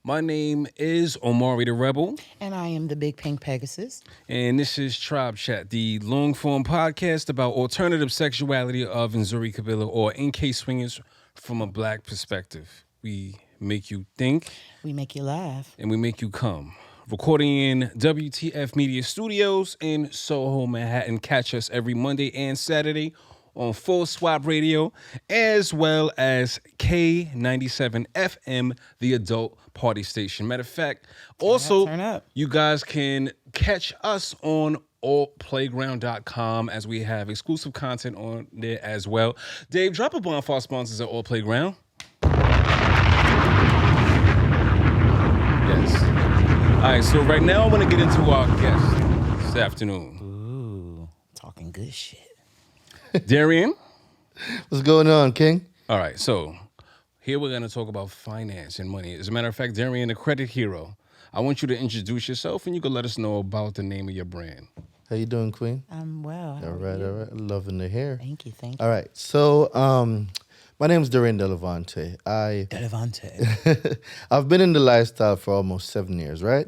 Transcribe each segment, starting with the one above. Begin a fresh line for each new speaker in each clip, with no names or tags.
My name is Omari the Rebel,
And I am the Big Pink Pegasus.
and this is Tribechat, the long-form podcast about alternative sexuality of Nzuri Kabila or NK swingers from a black perspective. We make you think,
We make you laugh.
and we make you come. Recording in WTF Media Studios in Soho, Manhattan. Catch us every Monday and Saturday on Full Swap Radio, as well as K97 FM, the adult party station. Matter of fact, also,
turn up.
you guys can catch us on allplayground.com as we have exclusive content on there as well. Dave, drop a bomb for our sponsors at All Playground. Yes. All right, so right now I want to get into our guest this afternoon.
Ooh, talking good shit.
Darein?
What's going on, King?
All right, so here we're going to talk about finance and money. As a matter of fact, Darein, the credit hero, I want you to introduce yourself and you can let us know about the name of your brand.
How you doing, Queen?
I'm well.
All right. Loving to hear.
Thank you.
All right, so my name is Darein Delavonte.
Delavonte.
I've been in the lifestyle for almost 7 years, right?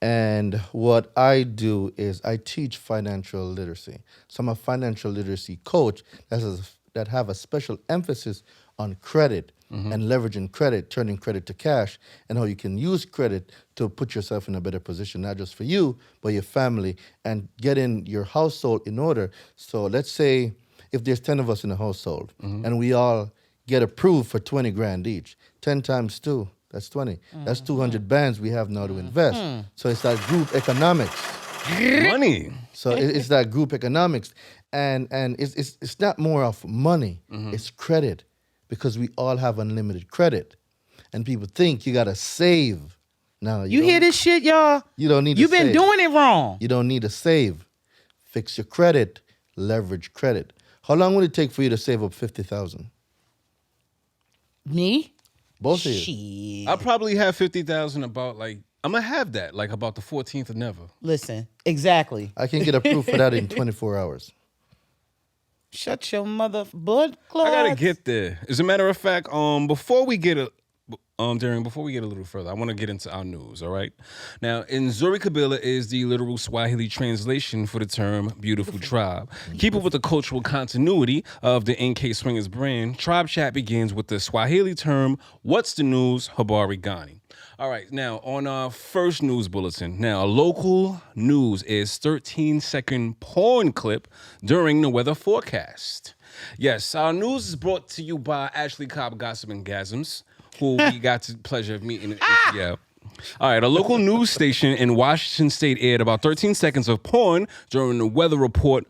And what I do is I teach financial literacy. So I'm a financial literacy coach that have a special emphasis on credit and leveraging credit, turning credit to cash, and how you can use credit to put yourself in a better position, not just for you, but your family, and getting your household in order. So let's say if there's 10 of us in a household and we all get approved for 20 grand each, 10 times 2. That's 20. That's 200 bands we have now to invest. So it's that group economics.
Money.
So it's that group economics. And it's not more of money. It's credit. Because we all have unlimited credit. And people think you got to save. No,
You hear this shit, y'all?
You don't need to
You've been
save.
doing it wrong.
You don't need to save. Fix your credit. Leverage credit. How long would it take for you to save up 50,000?
Me?
Both of you.
Shit.
I probably have 50,000 about I'm going to have that about the 14th of never.
Listen, exactly.
I can get approved for that in 24 hours.
Shut your mother blood clots.
I got to get there. As a matter of fact, before we get Darein, before we get a little further, I want to get into our news, all right? Now, Nzuri Kabila is the literal Swahili translation for the term beautiful tribe. Keeping with the cultural continuity of the NK Swingers brand, Tribechat begins with the Swahili term, what's the news, Habari Gani. All right, now, on our first news bulletin, now, local news is 13-second porn clip during the weather forecast. Yes, our news is brought to you by Ashley Cobb Gossip and Gasms, who we got the pleasure of meeting. Yeah. All right, a local news station in Washington State aired about 13 seconds of porn during the weather report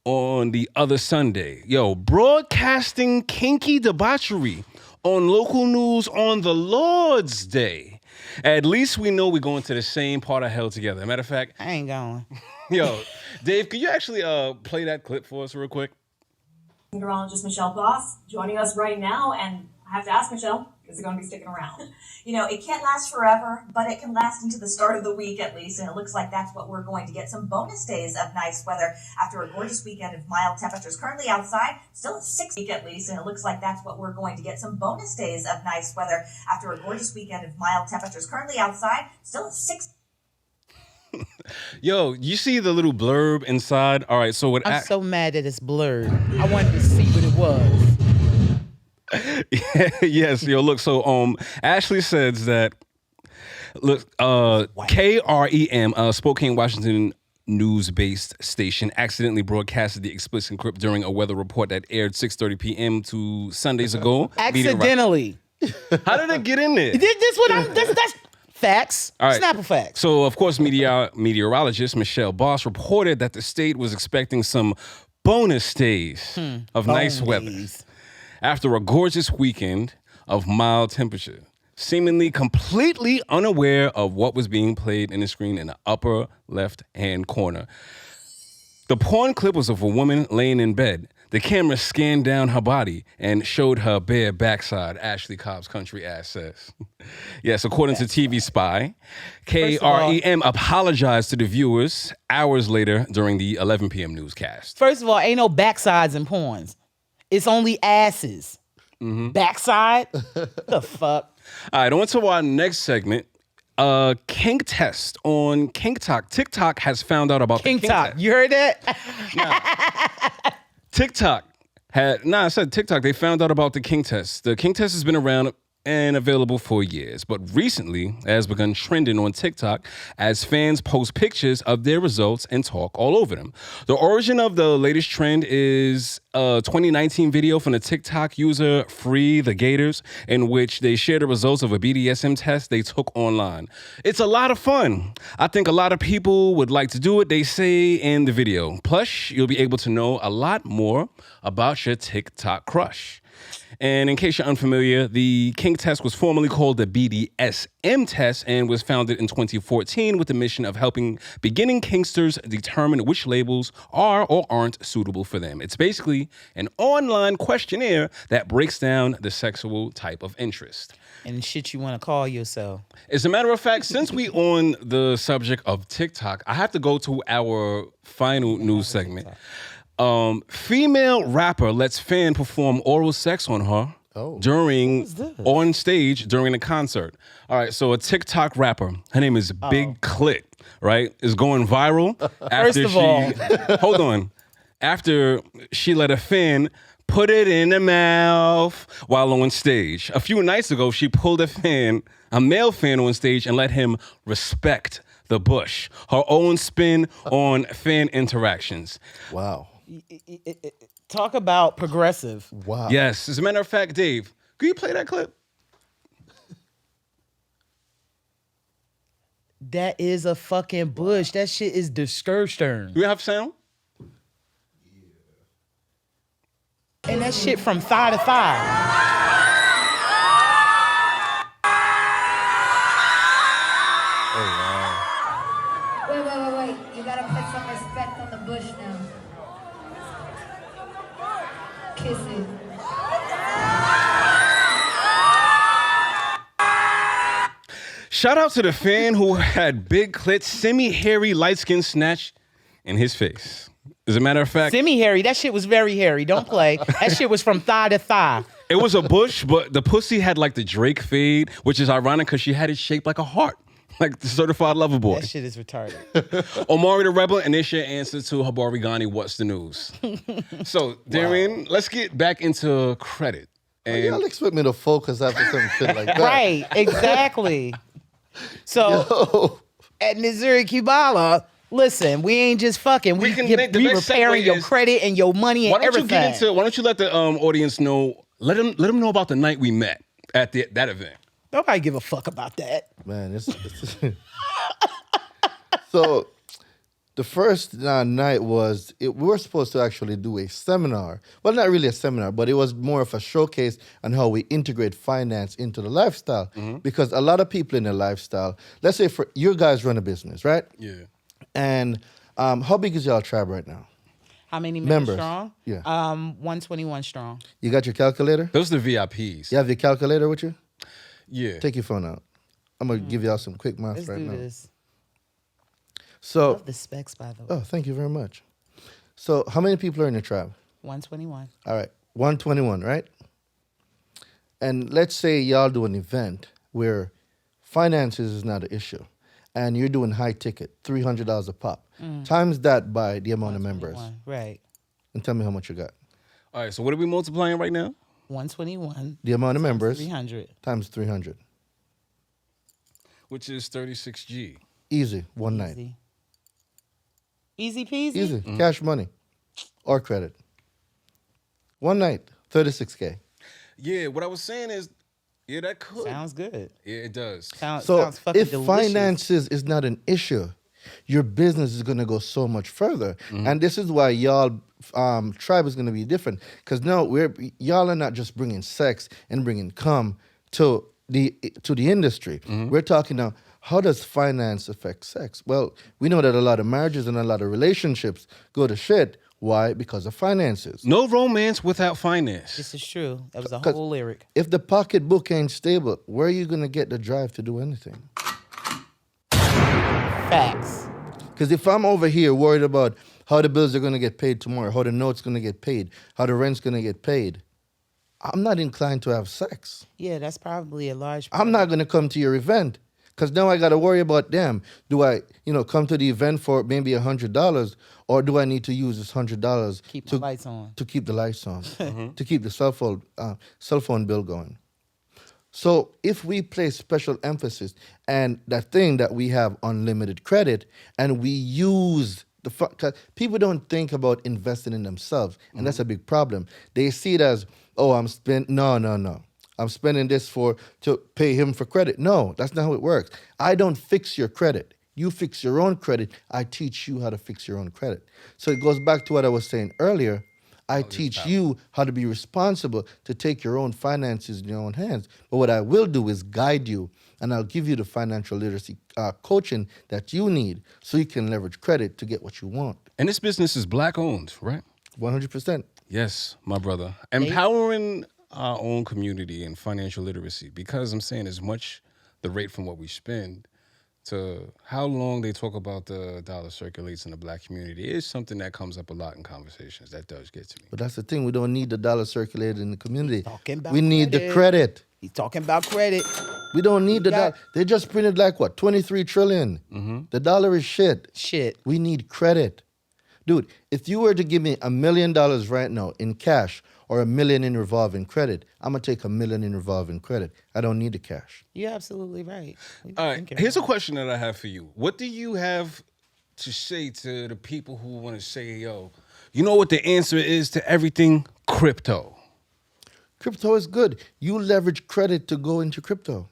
on the other Sunday. Yo, broadcasting kinky debauchery on local news on the Lord's Day. At least we know we're going to the same part of hell together. Matter of fact,
I ain't going.
yo, Dave, could you actually play that clip for us real quick?
Meteorologist Michelle Boss joining us right now, and I have to ask Michelle, is it going to be sticking around? You know, it can't last forever, but it can last into the start of the week at least, and it looks like that's what we're going to get. Some bonus days of nice weather after a gorgeous weekend of mild temperatures. Currently outside, still at 6 week at least, and it looks like that's what we're going to get. Some bonus days of nice weather after a gorgeous weekend of mild temperatures. Currently outside, still at 6.
Yo, you see the little blurb inside? All right, so what
I'm so mad that it's blurred. I wanted to see what it was.
yes, yo, look, so Ashley says that look, KREM, Spokane, Washington news-based station accidentally broadcasted the explicit clip during a weather report that aired 6:30 p.m. 2 Sundays ago.
Accidentally.
How did it get in there?
That's facts.
All right.
Snapple facts.
So, of course, meteorologist Michelle Boss reported that the state was expecting some bonus days of nice weather after a gorgeous weekend of mild temperature, seemingly completely unaware of what was being played in the screen in the upper left-hand corner. The porn clip was of a woman laying in bed. The camera scanned down her body and showed her bare backside, Ashley Cobb's country ass says. Yes, according to TV Spy, KREM apologized to the viewers hours later during the 11 p.m. newscast.
First of all, ain't no backsides in porns. It's only asses. Backside? The fuck?
All right, on to our next segment. Kink test on TikTok. TikTok has found out about the kink test.
You heard that?
I said TikTok. They found out about the kink test. The kink test has been around and available for years, but recently has begun trending on TikTok as fans post pictures of their results and talk all over them. The origin of the latest trend is a 2019 video from the TikTok user Free the Gators, in which they share the results of a BDSM test they took online. It's a lot of fun. I think a lot of people would like to do it, they say in the video. Plus, you'll be able to know a lot more about your TikTok crush. And in case you're unfamiliar, the kink test was formerly called the BDSM test and was founded in 2014 with the mission of helping beginning kinksters determine which labels are or aren't suitable for them. It's basically an online questionnaire that breaks down the sexual type of interest.
And shit you want to call yourself.
As a matter of fact, since we on the subject of TikTok, I have to go to our final news segment. Female rapper lets fan perform oral sex on her on stage during a concert. All right, so a TikTok rapper, her name is Big Klit, right, is going viral after hold on, after she let a fan put it in her mouth while on stage. A few nights ago, she pulled a male fan on stage and let him respect the bush. Her own spin on fan interactions.
Wow.
Talk about progressive.
Wow.
Yes. As a matter of fact, Dave, can you play that clip?
That is a fucking bush. That shit is disgusting.
Do we have sound?
And that shit from thigh to thigh.
Wait. You gotta put some respect on the bush now. Kiss it.
Shout out to the fan who had Big Klit's semi-hairy light skin snatched in his face. As a matter of fact,
Semi-hairy. That shit was very hairy. Don't play. That shit was from thigh to thigh.
it was a bush, but the pussy had like the Drake fade, which is ironic because she had it shaped like a heart. Like the certified lover boy.
That shit is retarded.
Omari the Rebel, and this your answer to Habari Ghani, what's the news? So, Darein, let's get back into credit. And
Y'all expect me to focus after something shit like that.
Right, exactly. So, at Missouri Kubala, listen, we ain't just fucking. We repairing your credit and your money and everything.
Why don't you let the audience know, let them know about the night we met at that event.
Nobody give a fuck about that.
Man, it's so the first night was, we were supposed to actually do a seminar. Well, not really a seminar, but it was more of a showcase on how we integrate finance into the lifestyle. Mm-hmm. Because a lot of people in the lifestyle, let's say for you guys run a business, right?
Yeah.
And how big is y'all tribe right now?
How many members strong?
Yeah.
121 strong.
You got your calculator?
Those are the VIPs.
You have your calculator with you?
Yeah.
Take your phone out. I'm going to give y'all some quick math right now.
Let's do this.
So,
Love the specs, by the way.
oh, thank you very much. So, how many people are in your tribe?
121.
All right, 121, right? And let's say y'all do an event where finances is not an issue, and you're doing high ticket, $300 a pop. Times that by the amount of members.
Right.
And tell me how much you got.
All right, so what are we multiplying right now?
121.
The amount of members
300.
times 300.
Which is 36G.
Easy, one night.
Easy peasy?
Easy, cash money or credit. One night, 36K.
Yeah, what I was saying is, yeah, that could.
Sounds good.
Yeah, it does.
Sounds
So
fucking
if
delicious.
finances is not an issue, your business is going to go so much further. And this is why y'all tribe is going to be different. Because now y'all are not just bringing sex and bringing cum to the industry. We're talking now, how does finance affect sex? Well, we know that a lot of marriages and a lot of relationships go to shit. Why? Because of finances.
No romance without finance.
This is true. That was a
'Cause
whole lyric.
If the pocketbook ain't stable, where are you going to get the drive to do anything?
Facts.
Because if I'm over here worried about how the bills are going to get paid tomorrow, how the note's going to get paid, how the rent's going to get paid, I'm not inclined to have sex.
Yeah, that's probably a large part.
I'm not going to come to your event because now I got to worry about them. Do I, come to the event for maybe $100, or do I need to use this $100
Keep the lights on.
to keep the lights on, to keep the cell phone bill going? So if we place special emphasis and that thing that we have unlimited credit, and we use cause people don't think about investing in themselves, and that's a big problem. They see it as, oh, I'm spending this to pay him for credit. No, that's not how it works. I don't fix your credit. You fix your own credit. I teach you how to fix your own credit. So it goes back to what I was saying earlier. I teach you how to be responsible, to take your own finances in your own hands. But what I will do is guide you, and I'll give you the financial literacy coaching that you need so you can leverage credit to get what you want.
And this business is Black owned, right?
100%.
Yes, my brother. Empowering our own community in financial literacy, because I'm saying as much the rate from what we spend to how long they talk about the dollar circulates in the Black community is something that comes up a lot in conversations. That does get to me.
But that's the thing. We don't need the dollar circulated in the community.
We
need the credit.
He's talking about credit.
We don't need the dollar. They just printed like, what, 23 trillion? The dollar is shit. We need credit. Dude, if you were to give me $1 million right now in cash or $1 million in revolving credit, I'm going to take $1 million in revolving credit. I don't need the cash.
You're absolutely right.
All right, here's a question that I have for you. What do you have to say to the people who want to say, yo, you know what the answer is to everything? Crypto.
Crypto is good. You leverage credit to go into crypto.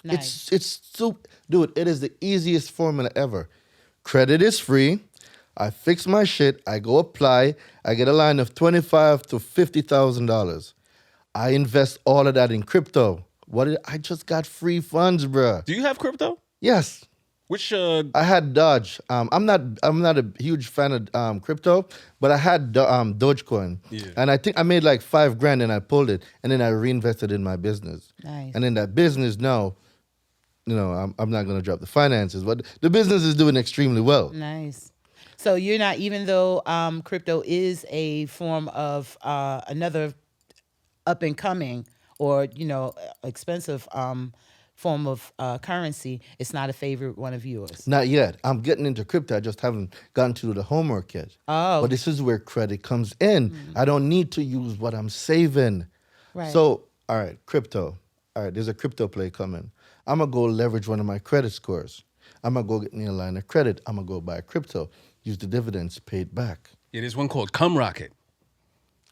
Nice.
Dude, it is the easiest formula ever. Credit is free. I fix my shit. I go apply. I get a line of $25,000 to $50,000. I invest all of that in crypto. I just got free funds, bruh.
Do you have crypto?
Yes.
Which
I had Dodge. I'm not a huge fan of crypto, but I had Dogecoin. Yeah. And I think I made like $5,000 and I pulled it, and then I reinvested in my business.
Nice.
And in that business now, I'm not gonna drop the finances, but the business is doing extremely well.
Nice. So you're not, even though crypto is a form of another up and coming or expensive form of currency, it's not a favorite one of yours.
Not yet. I'm getting into crypto. I just haven't gotten to do the homework yet.
Oh.
But this is where credit comes in. I don't need to use what I'm saving.
Right.
So, all right, crypto. All right, there's a crypto play coming. I'm going to go leverage one of my credit scores. I'm going to go get me a line of credit. I'm going to go buy crypto. Use the dividends, pay it back.
Yeah, there's one called Cum Rocket.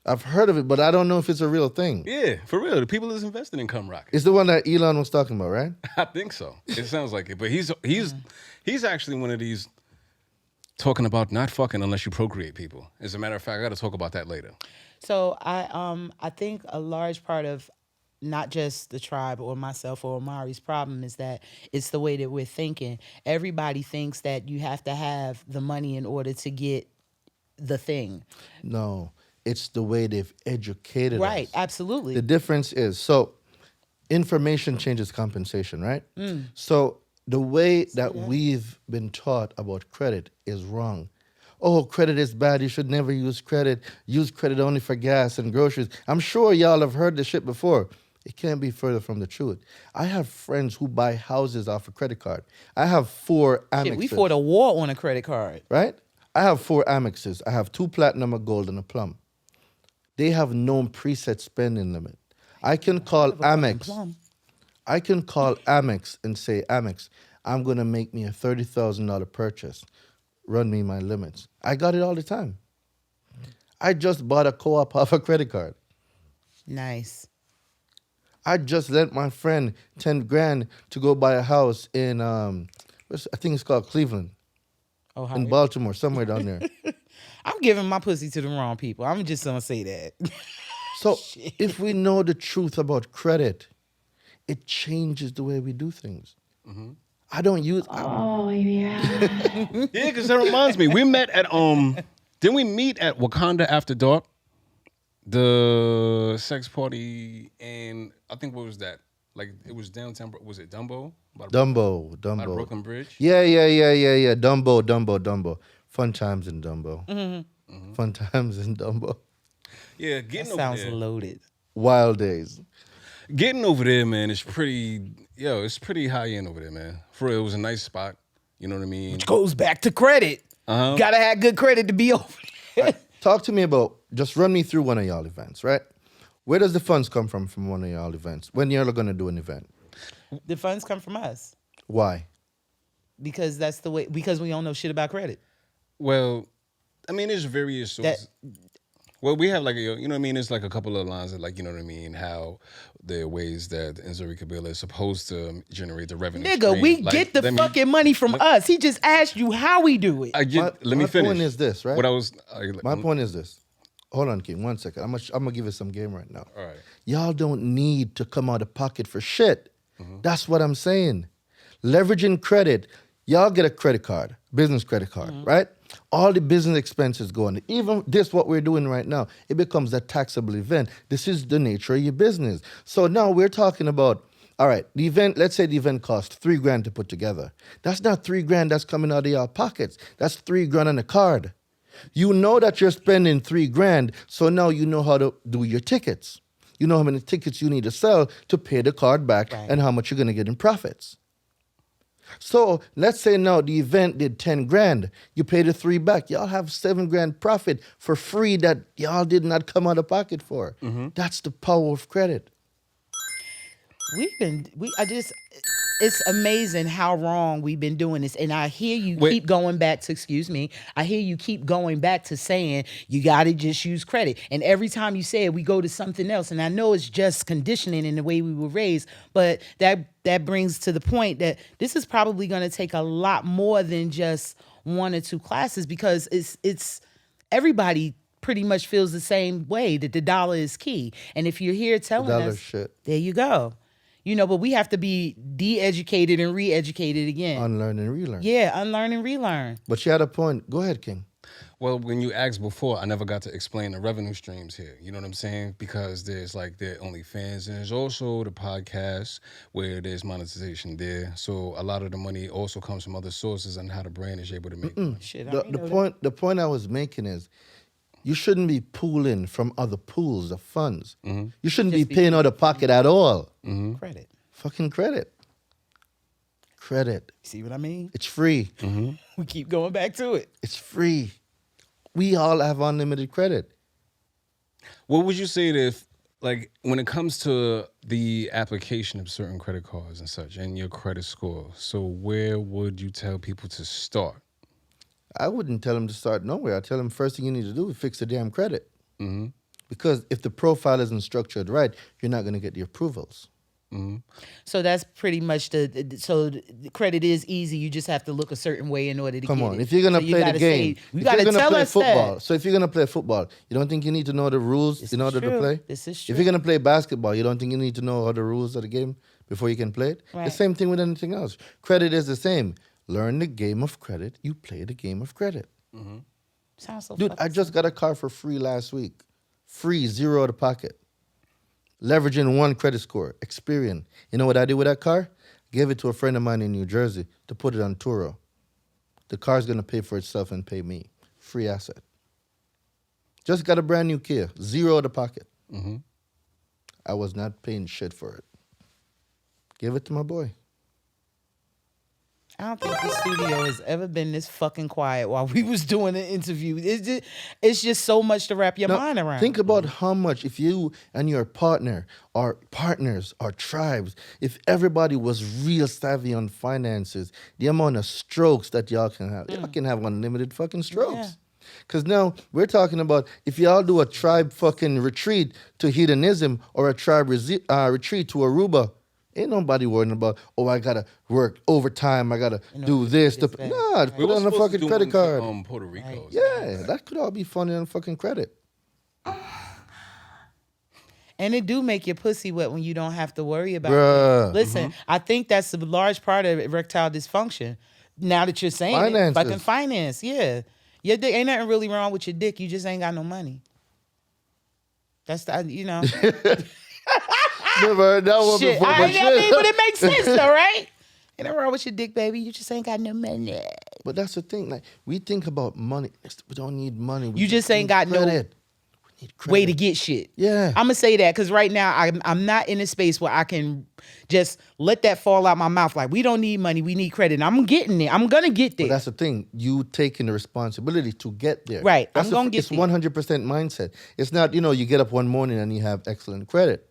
I've heard of it, but I don't know if it's a real thing.
Yeah, for real. The people is investing in Cum Rocket.
It's the one that Elon was talking about, right?
I think so. It sounds like it. But he's actually one of these talking about not fucking unless you procreate people. As a matter of fact, I got to talk about that later.
So I think a large part of not just the tribe or myself or Omari's problem is that it's the way that we're thinking. Everybody thinks that you have to have the money in order to get the thing.
No, it's the way they've educated us.
Right, absolutely.
The difference is, so information changes compensation, right? So the way that we've been taught about credit is wrong. Oh, credit is bad. You should never use credit. Use credit only for gas and groceries. I'm sure y'all have heard this shit before. It can't be further from the truth. I have friends who buy houses off a credit card. I have 4 Amexes.
Shit, we fought a war on a credit card.
Right? I have 4 Amexes. I have 2 platinum, a gold, and a plum. They have no preset spending limit. I can call Amex. I can call Amex and say, Amex, I'm going to make me a $30,000 purchase. Run me my limits. I got it all the time. I just bought a co-op off a credit card.
Nice.
I just lent my friend $10,000 to go buy a house in, I think it's called Cleveland.
Ohio.
In Baltimore, somewhere down there.
I'm giving my pussy to the wrong people. I'm just going to say that.
So if we know the truth about credit, it changes the way we do things. Mm-hmm. I don't use...
Oh, yeah.
Yeah, because that reminds me. We met at... Didn't we meet at Wakanda After Dark? The sex party, and I think, what was that? Like, it was downtown, was it Dumbo?
Dumbo.
By Brooklyn Bridge?
Yeah. Dumbo. Fun times in Dumbo. Mm-hmm. Fun times in Dumbo.
Yeah,
that sounds loaded.
Wild days.
Getting over there, man, it's pretty high end over there, man. For real, it was a nice spot. You know what I mean?
Which goes back to credit.
Uh-huh.
Gotta have good credit to be over there.
Talk to me about, just run me through one of y'all events, right? Where does the funds come from one of y'all events? When y'all are going to do an event?
The funds come from us
Why?
because that's the way. Because we don't know shit about credit.
Well, I mean, there's various sources. Well, we have like you know what I mean. There's like a couple of lines that like you know what I mean. How there are ways that Nzuri Kabila is supposed to generate the revenue.
Nigga,
stream.
we
Like,
get the
let me-
fucking money from us. He just asked you how we do it.
Let me
my
finish.
point is this, right?
What I was.
My point is this. Hold on, King. 1 second. I'm gonna give it some game right now.
All right.
Y'all don't need to come out of pocket for shit.
Mm-hmm.
That's what I'm saying. Leveraging credit. Y'all get a credit card, business credit card, right? All the business expenses go on it. Even this, what we're doing right now, it becomes a taxable event. This is the nature of your business. So now we're talking about, all right, the event, let's say the event cost $3,000 to put together. That's not $3,000 that's coming out of your pockets. That's $3,000 on a card. You know that you're spending $3,000, so now you know how to do your tickets. You know how many tickets you need to sell to pay the card back and how much you're gonna get in profits. So let's say now the event did $10,000. You pay the $3,000 back. Y'all have $7,000 profit for free that y'all did not come out of pocket for. That's the power of credit.
It's amazing how wrong we've been doing this. And I hear you keep going back to, I hear you keep going back to saying you got to just use credit. And every time you say it, we go to something else. And I know it's just conditioning in the way we were raised, but that brings to the point that this is probably going to take a lot more than just 1 or 2 classes because it's everybody pretty much feels the same way that the dollar is key. And if you're here telling
dollar
us,
shit.
there you go. You know, but we have to be de-educated and re-educated again.
Unlearn and relearn.
Yeah, unlearn and relearn.
But you had a point. Go ahead, King.
Well, when you asked before, I never got to explain the revenue streams here. You know what I'm saying? Because there's like the OnlyFans and there's also the podcast where there's monetization there. So a lot of the money also comes from other sources and how the brand is able to make money.
Shit, I
The point I was making is you shouldn't be pooling from other pools of funds. You shouldn't be paying out of pocket at all.
Credit.
Fucking credit. Credit.
See what I mean?
It's free.
We keep going back to it.
It's free. We all have unlimited credit.
What would you say that if, like, when it comes to the application of certain credit cards and such and your credit score, so where would you tell people to start?
I wouldn't tell them to start nowhere. I tell them first thing you need to do is fix the damn credit. Because if the profile isn't structured right, you're not going to get the approvals.
So that's pretty much the credit is easy. You just have to look a certain way in order to
Come
get
on,
it.
if you're gonna
So
play the game,
you
if
got to
you're gonna
tell
play
us
football.
that.
So if you're gonna play football, you don't think you need to know the rules in order to play?
This is
If
true.
you're gonna play basketball, you don't think you need to know all the rules of the game before you can play it? The
Right.
same thing with anything else. Credit is the same. Learn the game of credit. You play the game of credit.
Sounds so
Dude,
fucking
I just got a car for free last week. Free, 0 out of pocket. Leveraging 1 credit score. Experian. You know what I did with that car? Gave it to a friend of mine in New Jersey to put it on Turo. The car's gonna pay for itself and pay me. Free asset. Just got a brand new Kia. 0 out of pocket. I was not paying shit for it. Give it to my boy.
I don't think the studio has ever been this fucking quiet while we was doing the interview. It's just so much to wrap your
Now,
mind around.
think about how much, if you and your partner or partners or tribes, if everybody was real savvy on finances, the amount of strokes that y'all can have. Y'all can have unlimited fucking strokes.
Yeah.
Because now we're talking about if y'all do a tribe fucking retreat to hedonism or a tribe retreat to Aruba, ain't nobody worrying about, oh, I gotta work overtime, I gotta do this.
this, that.
Nah,
We
put
were
it on a
supposed to
fucking
do
credit
one
card.
to, Puerto Rico. or
Yeah, that could all be funded on fucking credit.
And it do make your pussy wet when you don't have to worry about
Bruh.
it. Listen, I think that's a large part of erectile dysfunction. Now that you're saying
Finances.
it, fucking finance, yeah. Your dick ain't nothing really wrong with your dick. You just ain't got no money. That's the, you know.
Never heard that one
Shit,
before.
I
But,
mean, but it makes sense though, right? Ain't nothing wrong with your dick, baby. You just ain't got no money.
but that's the thing. Like we think about money. We don't need money. We
You just ain't
need
got no-
credit.
way to get shit.
Yeah.
I'm gonna say that because right now I'm not in a space where I can just let that fall out my mouth. Like, we don't need money, we need credit. I'm getting it. I'm gonna get there.
But that's the thing. You taking the responsibility to get there.
Right.
That's
I'm gonna get
it's
there.
100% mindset. It's not, you get up one morning and you have excellent credit.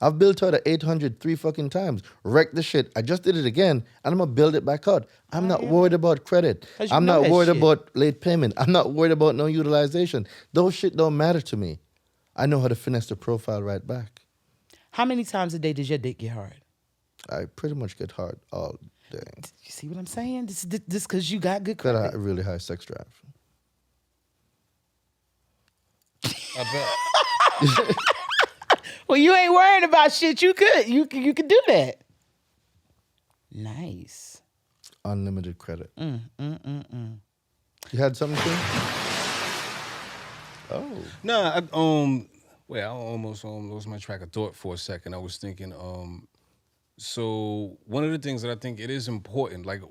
I've built out a 800 three fucking times, wrecked the shit. I just did it again, and I'm gonna build it back out. I'm not worried about credit.
'Cause you
I'm
know
not
that
worried
shit.
about late payment. I'm not worried about no utilization. Those shit don't matter to me. I know how to finesse the profile right back.
How many times a day does your dick get hard?
I pretty much get hard all day.
You see what I'm saying? This because you got good
Got
credit.
a really high sex drive.
I bet.
Well, you ain't worrying about shit. You could do that. Nice.
Unlimited credit. You had something, King? Oh.
Nah, I almost lost my track of thought for a second. I was thinking, so one of the things that I think it is important, like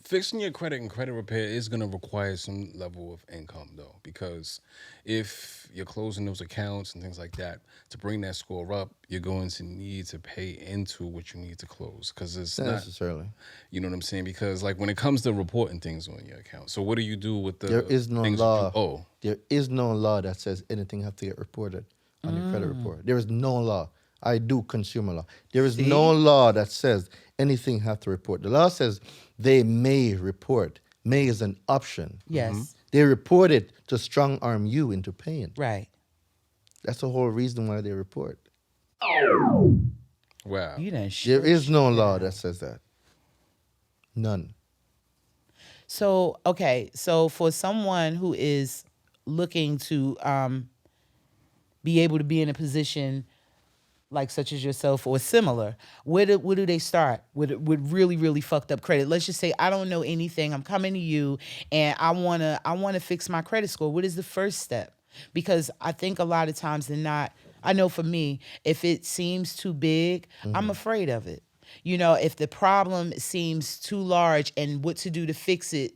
fixing your credit and credit repair is going to require some level of income, though, because if you're closing those accounts and things like that, to bring that score up, you're going to need to pay into what you need to close, because it's
Not
not
necessarily.
You know what I'm saying? Because like when it comes to reporting things on your account, so what do you do with the
There is no
things
law.
Oh,
There is no law that says anything have to get reported on your credit report. There is no law. I do consumer law. There is no law that says anything have to report. The law says they may report. May is an option.
Yes.
They report it to strong arm you into paying.
Right.
That's the whole reason why they report.
wow.
You done
There
shit.
is no law that says that. None.
So, okay. So for someone who is looking to be able to be in a position like such as yourself or similar, where do they start with really, really fucked up credit? Let's just say I don't know anything. I'm coming to you and I wanna fix my credit score. What is the first step? Because I think a lot of times I know for me, if it seems too big, I'm afraid of it. If the problem seems too large and what to do to fix it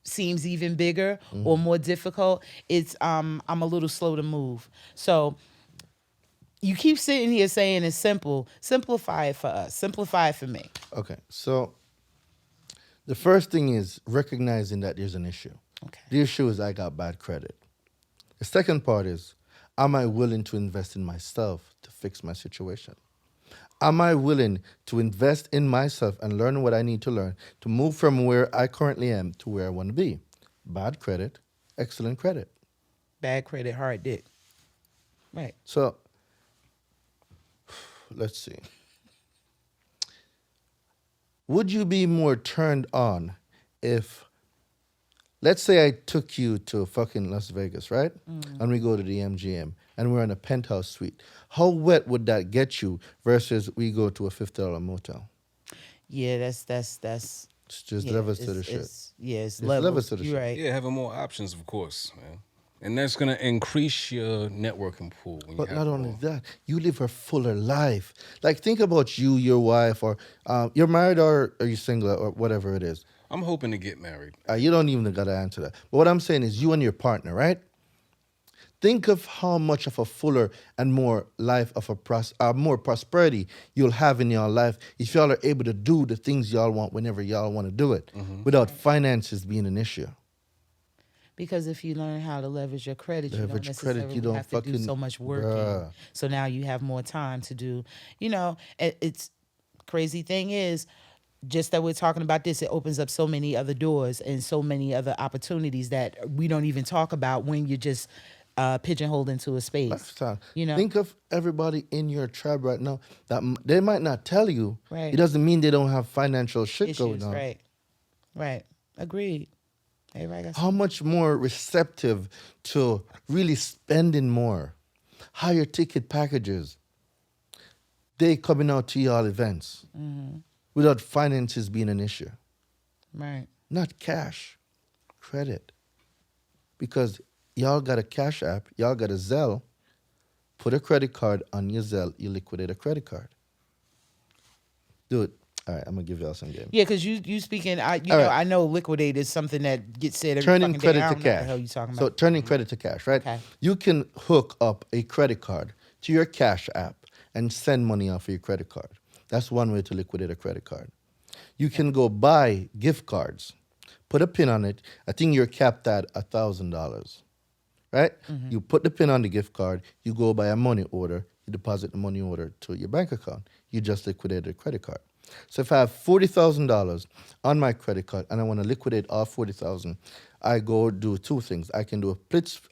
seems even bigger or more difficult, it's I'm a little slow to move. So you keep sitting here saying it's simple. Simplify it for us. Simplify it for me.
Okay, so the first thing is recognizing that there's an issue.
Okay.
The issue is I got bad credit. The second part is, am I willing to invest in myself to fix my situation? Am I willing to invest in myself and learn what I need to learn to move from where I currently am to where I want to be? Bad credit, excellent credit.
Bad credit, hard dick. Right.
So, let's see. Would you be more turned on if, let's say I took you to fucking Las Vegas, right? And we go to the MGM and we're in a penthouse suite. How wet would that get you versus we go to a $50 motel?
Yeah, that's
It's just
yeah,
levels to the shit.
It's
levels
levels
to the
You're
shit.
right.
Yeah, having more options, of course, man. And that's gonna increase your networking pool. When
But
you have
not only
more.
that, you live a fuller life. Like, think about you, your wife, or you're married or are you single or whatever it is.
I'm hoping to get married.
You don't even got to answer that. But what I'm saying is you and your partner, right? Think of how much of a fuller and more life of more prosperity you'll have in your life if y'all are able to do the things y'all want whenever y'all want to do it without finances being an issue.
Because if you learn how to leverage your credit,
Leverage
you don't
credit,
necessarily
you don't
have to do
fucking-
so much work.
Bruh.
So now you have more time to do. It's crazy thing is, just that we're talking about this, it opens up so many other doors and so many other opportunities that we don't even talk about when you're just pigeonholed into a space.
Lifestyle.
You know?
Think of everybody in your tribe right now that they might not tell you.
Right.
It doesn't mean they don't have financial shit
Issues,
going on.
right. Agreed. Everybody got
How much more receptive to really spending more, higher ticket packages, they coming out to y'all events without finances being an issue.
right.
Not cash, credit. Because y'all got a Cash App, y'all got a Zelle, put a credit card on your Zelle, you liquidate a credit card. Dude, All right, I'm gonna give y'all some game.
Yeah, because you speaking,
All right.
I know liquidate is something that gets said every
Turning
fucking day.
credit
I
to
don't know what the
cash.
hell you talking
So
about.
turning credit to cash, right?
Okay.
You can hook up a credit card to your cash app and send money off of your credit card. That's one way to liquidate a credit card. You can go buy gift cards, put a pin on it. I think you're capped at $1,000, right? You put the pin on the gift card. You go buy a money order. You deposit the money order to your bank account. You just liquidated a credit card. So if I have $40,000 on my credit card and I want to liquidate all 40,000, I go do two things. I can do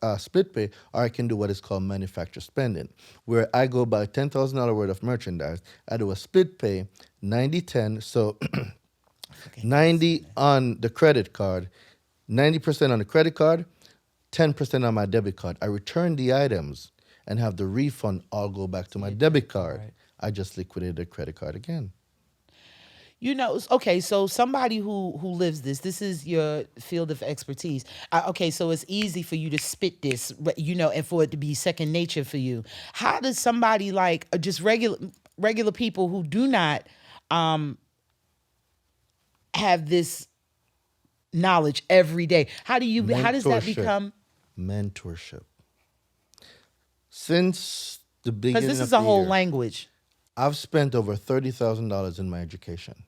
a split pay, or I can do what is called manufacturer spending, where I go buy $10,000 worth of merchandise. I do a split pay, 90-10, so 90 on the credit card, 90% on the credit card, 10% on my debit card. I return the items and have the refund all go back to my debit card.
Right.
I just liquidated the credit card again.
You know, okay, so somebody who lives this is your field of expertise. Okay, so it's easy for you to spit this, and for it to be second nature for you. How does somebody like just regular people who do not have this knowledge every day? How does that
Mentorship.
become?
Mentorship. Since the beginning
Because this
of
is a
the
whole
year,
language.
I've spent over $30,000 in my education.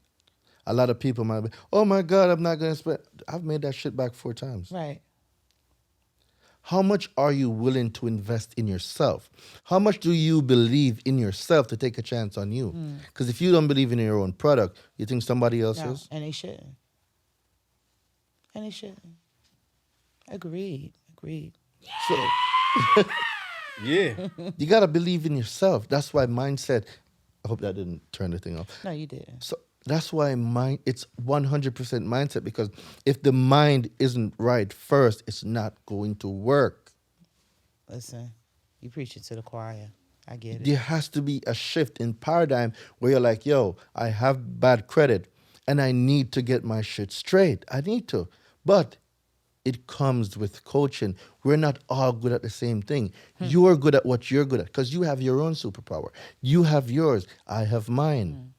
A lot of people might be, oh my God, I'm not going to spend. I've made that shit back 4 times.
Right.
How much are you willing to invest in yourself? How much do you believe in yourself to take a chance on you? Because if you don't believe in your own product, you think somebody else
No,
is?
and they shouldn't. Agreed.
So
Yeah.
you got to believe in yourself. That's why mindset, I hope that didn't turn the thing off.
No, you didn't.
So that's why it's 100% mindset, because if the mind isn't right first, it's not going to work.
Listen, you preaching to the choir. I get it.
There has to be a shift in paradigm where you're like, yo, I have bad credit and I need to get my shit straight. I need to. But it comes with coaching. We're not all good at the same thing. You're good at what you're good at because you have your own superpower. You have yours. I have mine.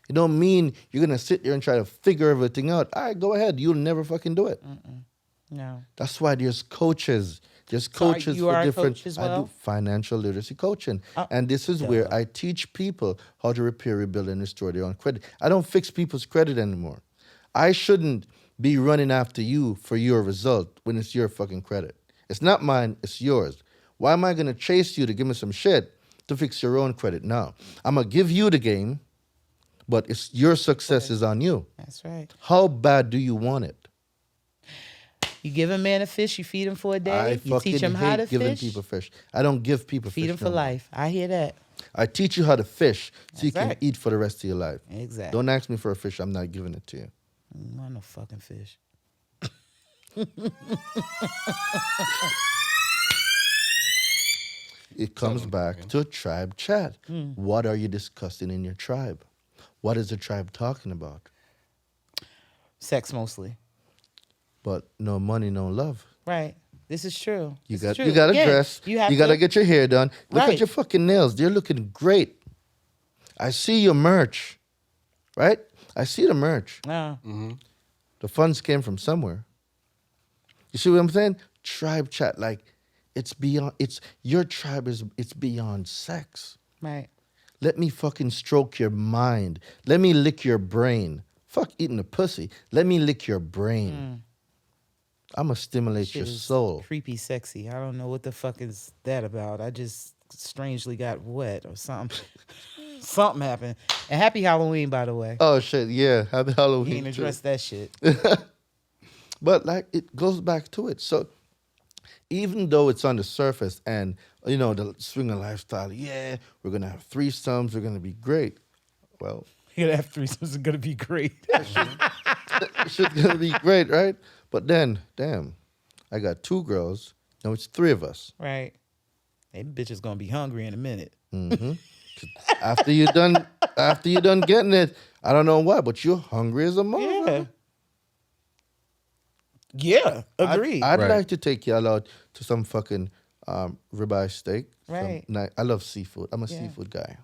It don't mean you're going to sit there and try to figure everything out. All right, go ahead. You'll never fucking do it.
No.
That's why there's coaches. There's
So
coaches
you
for
are a
different.
coach as
I
well?
do financial literacy coaching, and this is where I teach people how to repair, rebuild, and restore their own credit. I don't fix people's credit anymore. I shouldn't be running after you for your result when it's your fucking credit. It's not mine. It's yours. Why am I gonna chase you to give me some shit to fix your own credit? No, I'm gonna give you the game, but it's your success is on you.
That's right.
How bad do you want it?
You give a man a fish, you feed him for a day.
I
You
fucking
teach him how to
hate giving
fish.
people fish. I don't give people
Feed
fish.
him for
no more.
life. I hear that.
I teach you how to fish so you
That's
can
right.
eat for the rest of your life.
Exactly.
Don't ask me for a fish. I'm not giving it to you.
I want no fucking fish.
It comes back to tribe chat. What are you discussing in your tribe? What is the tribe talking about?
Sex mostly.
But no money, no love.
Right. This is true.
You
This is
got
true.
to
Again,
dress.
You have
You got to
to
get your hair done. Look
Right.
at your fucking nails. They're looking great. I see your merch, right? I see the merch. The funds came from somewhere. You see what I'm saying? Tribe chat, like it's beyond. It's your tribe is. It's beyond sex.
Right.
Let me fucking stroke your mind. Let me lick your brain. Fuck eating a pussy. Let me lick your brain. I'ma stimulate your
Shit is
soul.
creepy sexy. I don't know what the fuck is that about. I just strangely got wet or something. Something happened. And happy Halloween, by the way.
Oh shit, yeah. Happy
He
Halloween.
ain't
too.
addressed that shit.
But like it goes back to it. So even though it's on the surface and the swinger lifestyle, yeah, we're gonna have threesomes, we're gonna be great. Well,
You're gonna have threesomes. It's gonna be great.
shit's gonna be great, right? But then, damn, I got 2 girls. Now it's 3 of us.
Right. Hey, bitch is gonna be hungry in a minute.
After you done getting it, I don't know why, but you're hungry as a motherfucker.
Yeah. Agreed.
I'd
Right.
like to take y'all out to some fucking ribeye steak.
Right.
I love seafood. I'm a seafood guy.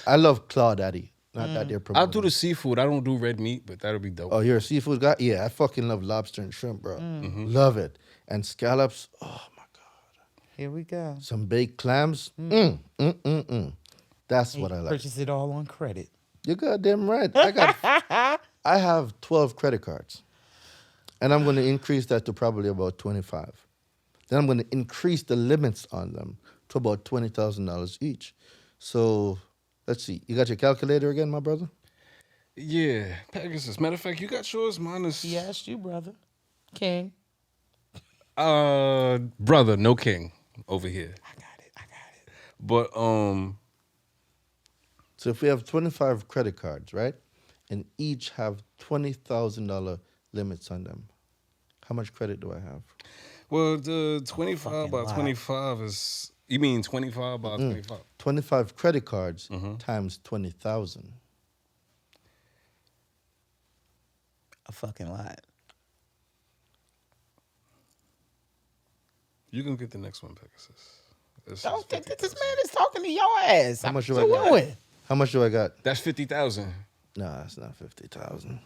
I love claw daddy. Not that they're
I'll
promoting.
do the seafood. I don't do red meat, but that'll be dope.
Oh, you're a seafood guy? Yeah, I fucking love lobster and shrimp, bro. Love it. And scallops. Oh my god.
Here we go.
Some baked clams. That's what I like.
Purchase it all on credit.
You're goddamn right. I have 12 credit cards. And I'm going to increase that to probably about 25. Then I'm going to increase the limits on them to about $20,000 each. So, let's see. You got your calculator again, my brother?
Yeah, Pegasus. Matter of fact, you got yours. Mine is
He asked you, brother. King.
brother, no king over here.
I got it.
But
So if we have 25 credit cards, right? And each have $20,000 limits on them. How much credit do I have?
well, the 25
Fucking
by
lot.
25 is. You mean 25 by 25?
25 credit cards times 20,000.
A fucking lot.
You can get the next one, Pegasus. This
Don't
is
think that this
50,000.
man is talking to your ass.
How much do
So
I got?
what?
How much do I got?
That's 50,000.
No, it's not 50,000.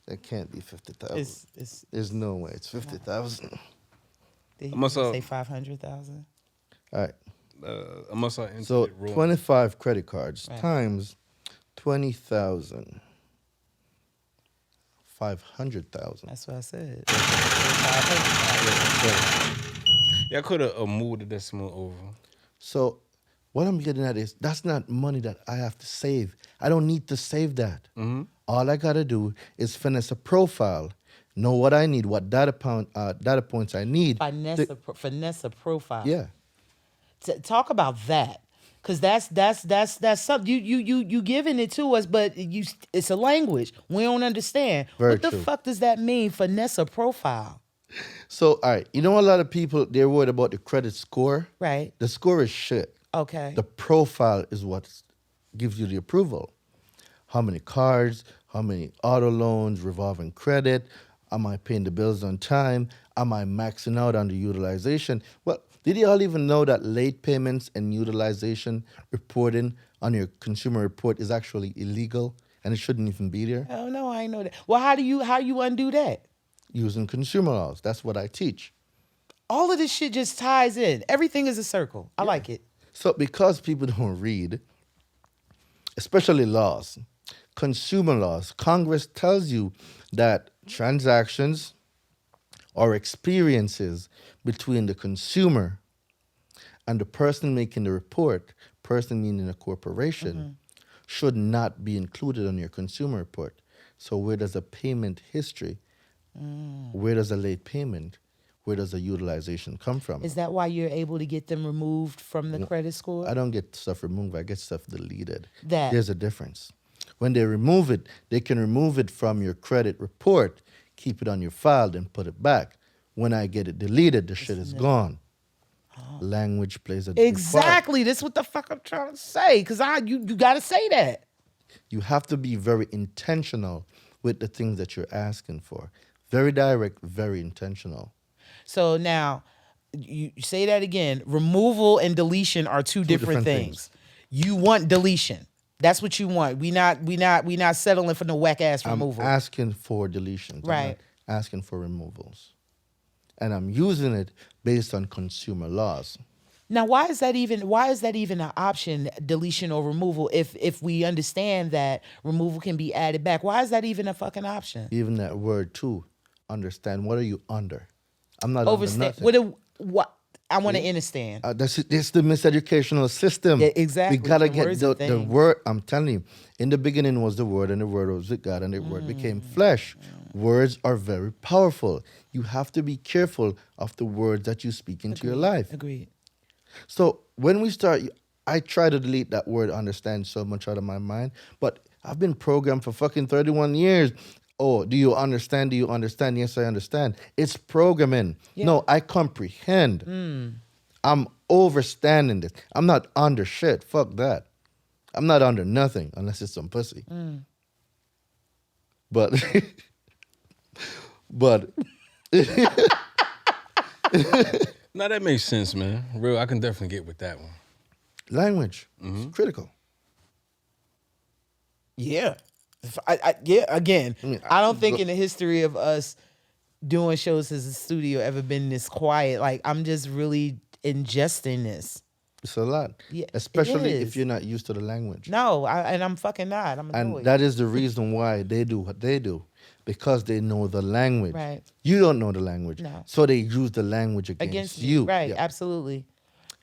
That can't be 50,000.
It's
There's no way it's 50,000.
did he
must
just
have-
say 500,000?
All right.
Unless I entered
So
it wrong.
25 credit cards
Right.
times 20,000. 500,000.
That's what I said. 500,000.
Yeah, I could have moved the decimal over.
So what I'm getting at is that's not money that I have to save. I don't need to save that. All I gotta do is finesse a profile, know what I need, what data points I need.
Finesse a profile.
Yeah.
Talk about that, because that's something you giving it to us, but it's a language we don't understand.
Very
what the
true.
fuck does that mean? Finesse a profile,
So all right, you know a lot of people they're worried about the credit score.
right?
The score is shit.
Okay.
The profile is what gives you the approval. How many cards, how many auto loans, revolving credit, am I paying the bills on time? Am I maxing out on the utilization? Well, did you all even know that late payments and utilization reporting on your consumer report is actually illegal and it shouldn't even be there?
Oh no, I ain't know that. Well, how you undo that?
Using consumer laws. That's what I teach.
All of this shit just ties in. Everything is a circle. I like it.
So because people don't read, especially laws, consumer laws, Congress tells you that transactions or experiences between the consumer and the person making the report, person meaning a corporation, should not be included on your consumer report. So where does a payment history, where does a late payment, where does the utilization come from?
Is that why you're able to get them removed from the credit score?
I don't get stuff removed. I get stuff deleted.
That-
There's a difference. When they remove it, they can remove it from your credit report, keep it on your file, then put it back. When I get it deleted, the shit is gone. Language plays a big part.
Exactly. That's what the fuck I'm trying to say. Cause you gotta say that.
You have to be very intentional with the things that you're asking for. Very direct, very intentional.
So now, you say that again. Removal and deletion are two different things. You want deletion. That's what you want. We not settling for no whack ass removal.
I'm asking for deletions. I'm
Right.
not asking for removals. And I'm using it based on consumer laws.
Now, why is that even an option, deletion or removal? If we understand that removal can be added back, why is that even a fucking option?
Even that word too, understand. What are you under? I'm not under
Overstand.
nothing.
What I want to understand.
That's the miseducational system.
Yeah, exactly.
We gotta
The
get
word's a
the
thing.
word. I'm telling you, in the beginning was the word, and the word was with God, and the word became flesh. Words are very powerful. You have to be careful of the words that you speak into your life.
Agreed.
So when we start, I try to delete that word understand so much out of my mind, but I've been programmed for fucking 31 years. Oh, do you understand? Do you understand? Yes, I understand. It's programming. No, I comprehend. I'm overstanding this. I'm not under shit. Fuck that. I'm not under nothing unless it's some pussy. But, but
Now that makes sense, man. Real, I can definitely get with that one.
language is critical.
Yeah. Yeah, again, I don't think in the history of us doing shows as a studio ever been this quiet. Like, I'm just really ingesting this.
It's a lot.
Yeah, it
Especially if
is.
you're not used to the language.
No, and I'm fucking not. I'm
And
annoyed.
that is the reason why they do what they do. Because they know the language.
Right.
You don't know the language.
No.
So they use the language against
Against
you.
Right,
Yeah.
absolutely.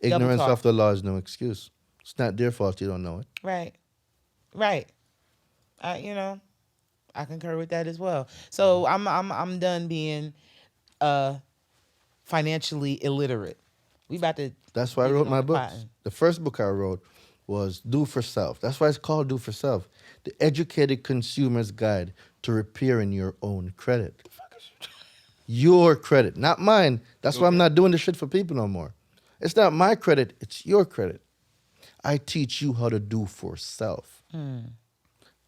Ignorance
talk.
of the law is no excuse. It's not their fault you don't know it.
Right. Right. I concur with that as well. So I'm done being financially illiterate. We about to
That's why I
get it
wrote
on
my
the
books.
cotton.
The first book I wrote was Do for Self. That's why it's called Do for Self. The Educated Consumer's Guide to Repairing Your Own Credit. Your credit, not mine. That's why I'm not doing this shit for people no more. It's not my credit, it's your credit. I teach you how to do for self.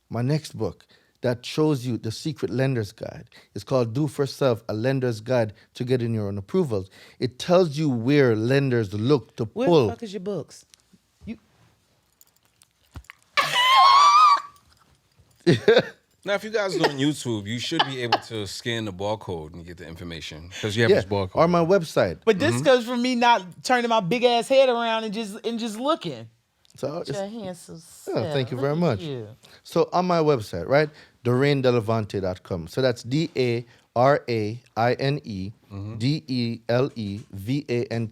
My next book that shows you the secret lender's guide is called Do for Self, a lender's guide to getting your own approvals. It tells you where lenders look to
Where the
pull.
fuck is your books?
Now, if you guys are on YouTube, you should be able to scan the barcode and get the information because you have
Yeah,
this barcode.
or my website.
But this comes from me not turning my big ass head around and just looking.
So
Put
it's-
your hands so
Oh, thank you
Look
very
at
much.
you.
So on my website, right, DareineDelavonte.com. So that's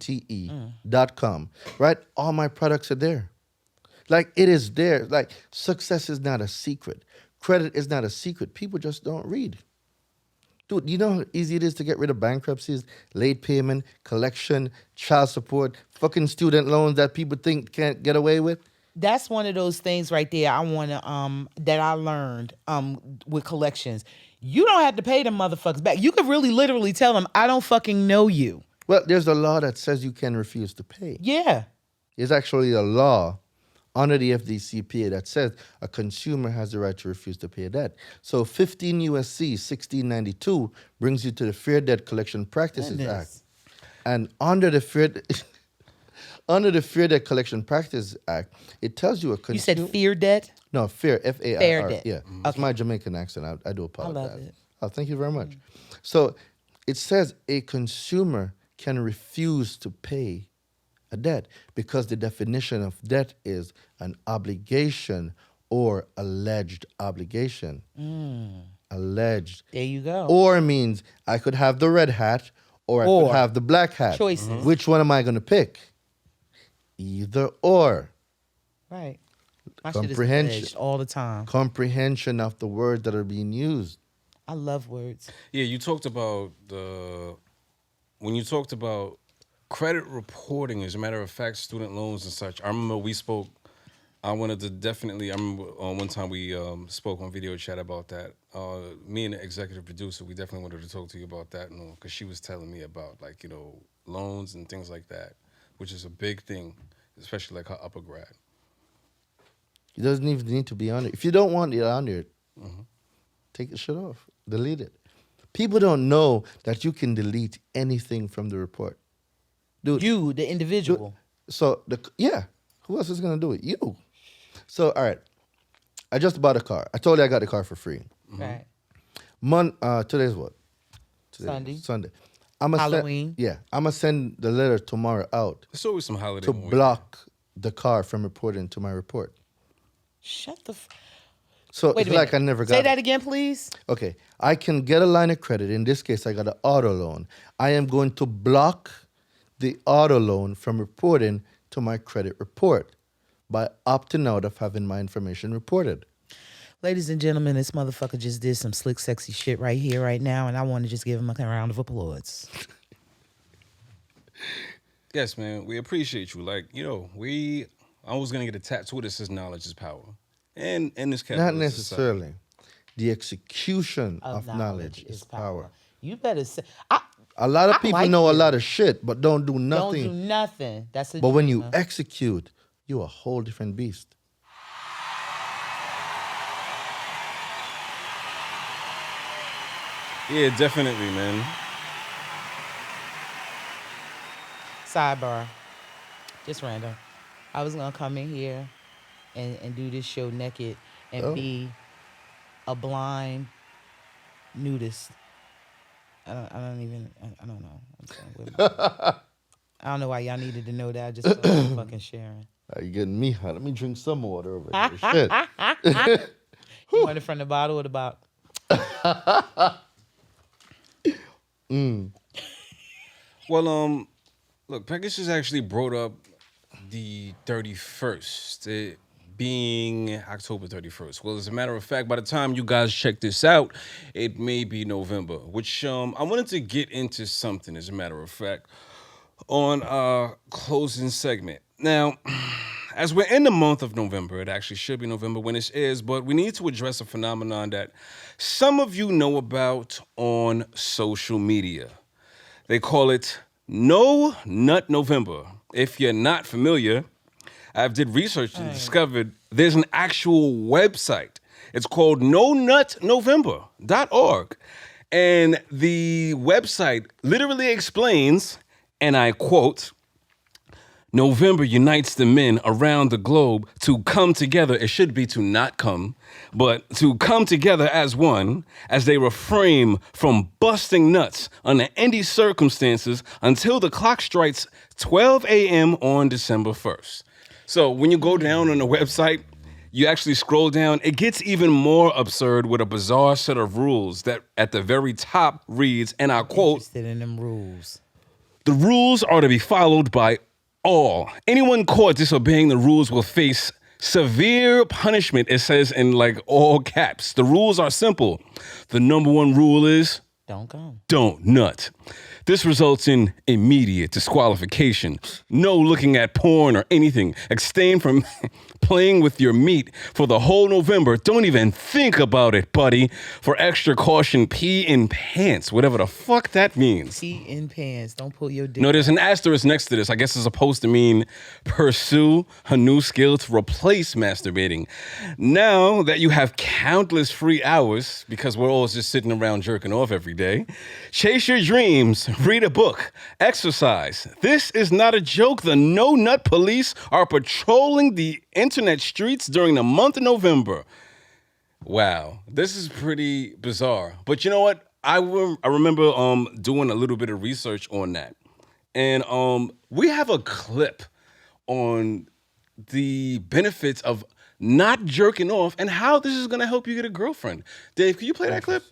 DARAINEDELEVANTE.com, right? All my products are there. Like, it is there. Like, success is not a secret. Credit is not a secret. People just don't read. Dude, you know how easy it is to get rid of bankruptcies, late payment, collection, child support, fucking student loans that people think can't get away with?
That's one of those things right there I want to that I learned with collections. You don't have to pay them motherfuckers back. You could really literally tell them, I don't fucking know you.
Well, there's a law that says you can refuse to pay.
Yeah.
There's actually a law under the FDCPA that says a consumer has the right to refuse to pay a debt. So 15 USC 1692 brings you to the Fair Debt Collection Practices
Goodness.
Act. And under the Fair Debt Collection Practices Act, it tells you a
You
consumer...
said fear debt?
No, fair, F-A-I-R.
Fair debt.
Yeah, it's my Jamaican accent. I do apologize.
love it.
Oh, thank you very much. So it says a consumer can refuse to pay a debt because the definition of debt is an obligation or alleged obligation. Alleged.
There you go.
Or means I could have the red hat or I
Or.
could have the black hat.
Choices.
Which one am I going to pick? Either or.
Right. My shit is
Comprehension.
alleged all the time.
Comprehension of the words that are being used.
I love words.
Yeah, you talked about when you talked about credit reporting, as a matter of fact, student loans and such. I remember we spoke. I wanted to definitely. I remember one time we spoke on video chat about that. Me and the executive producer, we definitely wanted to talk to you about that, because she was telling me about loans and things like that, which is a big thing, especially like her upper grad.
It doesn't even need to be on it. If you don't want it on there, take the shit off. Delete it. People don't know that you can delete anything from the report. Dude,
You, the individual.
so who else is gonna do it? You. So all right, I just bought a car. I told you I got the car for free.
Right.
Today's what?
Sunday.
Sunday.
Halloween.
I'm gonna send the letter tomorrow out
There's always some holiday
to
when we-
block the car from reporting to my report.
Shut the
So
Wait
it's
a minute.
like I never got
Say
it.
that again, please.
Okay, I can get a line of credit. In this case, I got an auto loan. I am going to block the auto loan from reporting to my credit report by opting out of having my information reported.
Ladies and gentlemen, this motherfucker just did some slick, sexy shit right here, right now, and I want to just give him a round of applause.
Yes, man, we appreciate you. I was gonna get a tattoo that says knowledge is power, and this
Not
capitalist society.
necessarily. The execution of knowledge is power.
You better say.
A lot of
I
people
like
know a
you.
lot of shit, but don't do
Don't
nothing.
do nothing. That's a
But when you
dreamer.
execute, you're a whole different beast.
Yeah, definitely, man.
Sidebar. Just random. I was gonna come in here and do this show naked and be a blind nudist. I don't know. I'm saying, I don't know why y'all needed to know that. I just felt like fucking sharing.
Are you getting me hot? Let me drink some water over here. Shit.
You want it from the bottle or the bottle?
Well, look, Pegasus actually brought up the 31st, it being October 31st. Well, as a matter of fact, by the time you guys check this out, it may be November, which I wanted to get into something, as a matter of fact, on our closing segment. Now, as we're in the month of November, it actually should be November when this is, but we need to address a phenomenon that some of you know about on social media. They call it No Nut November. If you're not familiar, I did research and discovered there's an actual website. It's called nonutnovember.org. And the website literally explains, and I quote, November unites the men around the globe to come together. It should be to not come, but to come together as one, as they refrain from busting nuts under any circumstances until the clock strikes 12 a.m. on December 1st. So when you go down on the website, you actually scroll down, it gets even more absurd with a bizarre set of rules that at the very top reads, and I quote,
Interested in them rules.
the rules are to be followed by all. Anyone caught disobeying the rules will face severe punishment, it says in like all caps. The rules are simple. The number one rule is
Don't come.
don't nut. This results in immediate disqualification. No looking at porn or anything. Abstain from playing with your meat for the whole November. Don't even think about it, buddy. For extra caution, pee in pants. Whatever the fuck that means.
Pee in pants. Don't pull your dick.
No, there's an asterisk next to this. I guess it's supposed to mean pursue a new skill to replace masturbating. Now that you have countless free hours, because we're all just sitting around jerking off every day, chase your dreams, read a book, exercise. This is not a joke. The No Nut Police are patrolling the internet streets during the month of November. Wow, this is pretty bizarre. But you know what? I remember doing a little bit of research on that. And we have a clip on the benefits of not jerking off and how this is going to help you get a girlfriend. Dave, can you play that clip?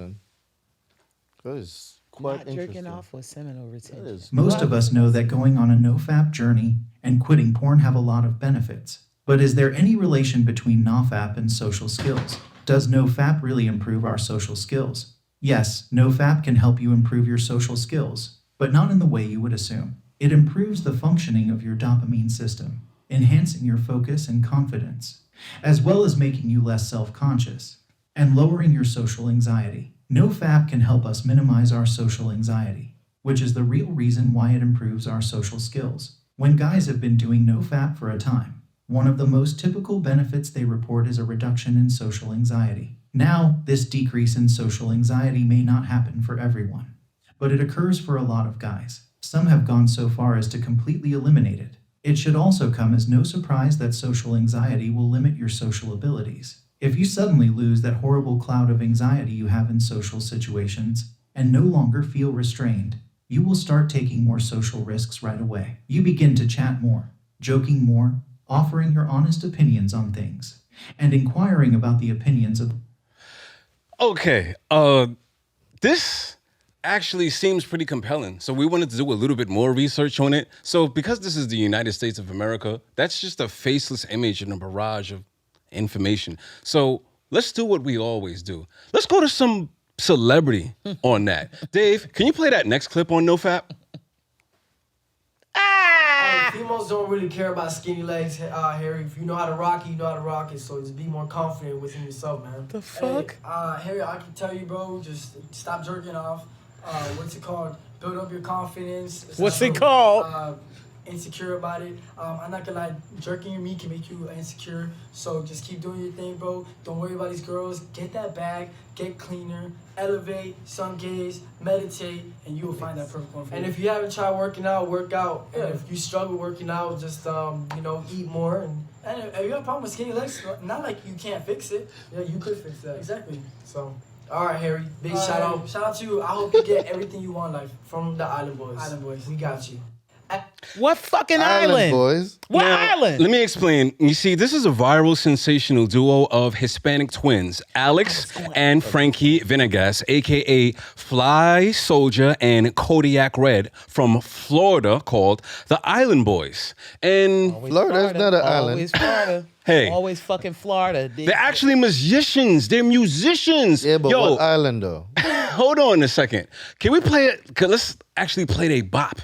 That is quite
Not
interesting.
jerking off with seminal retention.
Most of us know that going on a no-fap journey and quitting porn have a lot of benefits. But is there any relation between no-fap and social skills? Does no-fap really improve our social skills? Yes, no-fap can help you improve your social skills, but not in the way you would assume. It improves the functioning of your dopamine system, enhancing your focus and confidence, as well as making you less self-conscious, and lowering your social anxiety. No-fap can help us minimize our social anxiety, which is the real reason why it improves our social skills. When guys have been doing no-fap for a time, one of the most typical benefits they report is a reduction in social anxiety. Now, this decrease in social anxiety may not happen for everyone, but it occurs for a lot of guys. Some have gone so far as to completely eliminate it. It should also come as no surprise that social anxiety will limit your social abilities. If you suddenly lose that horrible cloud of anxiety you have in social situations and no longer feel restrained, you will start taking more social risks right away. You begin to chat more, joking more, offering your honest opinions on things, and inquiring about the opinions of...
Okay, this actually seems pretty compelling. So we wanted to do a little bit more research on it. So because this is the United States of America, that's just a faceless image and a barrage of information. So let's do what we always do. Let's go to some celebrity on that. Dave, can you play that next clip on NoFap?
Females don't really care about skinny legs, Harry. If you know how to rock it, you know how to rock it. So just be more confident within yourself, man.
The fuck?
Hey, Harry, I can tell you, bro, just stop jerking off. What's it called? Build up your confidence.
What's it called?
insecure about it. I'm not gonna lie, jerking your meat can make you insecure. So just keep doing your thing, bro. Don't worry about these girls. Get that bag, get cleaner, elevate, sun gaze, meditate, and you will find that perfect one for you. And if you haven't tried working out, work out. And if you struggle working out, just eat more. And if you have a problem with skinny legs, not like you can't fix it. Yeah, you could fix that. Exactly. So. All right, Harry. Big shout out. Shout out to you. I hope you get everything you want in life from the Island Boys. Island Boys. We got you.
What fucking island?
Boys.
What
Now,
island?
Let me explain. You see, this is a viral, sensational duo of Hispanic twins, Alex and Frankie Venegas, a.k.a. Fly Soldier and Kodiak Red from Florida, called the Island Boys. And
Florida's not an island.
Always Florida.
Hey.
Always fucking Florida.
they're actually musicians. They're musicians.
Yeah, but
Yo,
what island though?
hold on a second. Can we play it? Let's actually play their bop.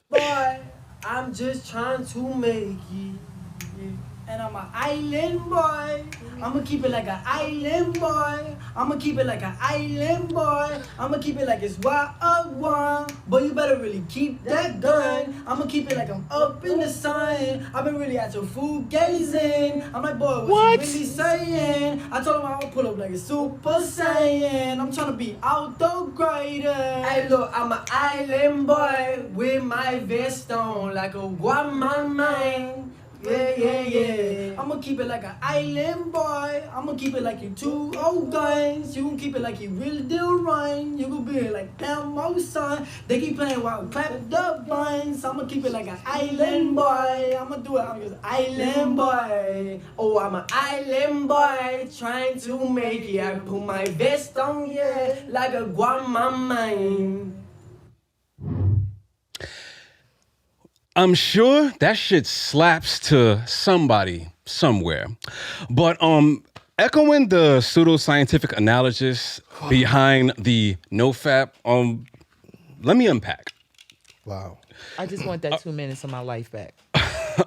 Boy, I'm just trying to make it. And I'm an island boy. I'ma keep it like an island boy. I'ma keep it like an island boy. I'ma keep it like it's wild. But you better really keep that gun. I'ma keep it like I'm up in the sun. I've been really at your food gazing. I'm like, boy, what you really saying? I told him I'll pull up like a super saiyan. I'm trying to be out the greater. Hey, look, I'm an island boy with my vest on like a guamamang. Yeah. I'ma keep it like an island boy. I'ma keep it like you two old guys. You gon' keep it like you really do rhyme. You gon' be like damn my son. They keep playing while I clap the buns. I'ma keep it like an island boy. I'ma do it. I'm just island boy. Oh, I'm an island boy trying to make it. I put my vest on, yeah, like a guamamang.
I'm sure that shit slaps to somebody somewhere. But echoing the pseudoscientific analysis behind the NoFap, let me unpack.
Wow.
I just want that 2 minutes of my life back.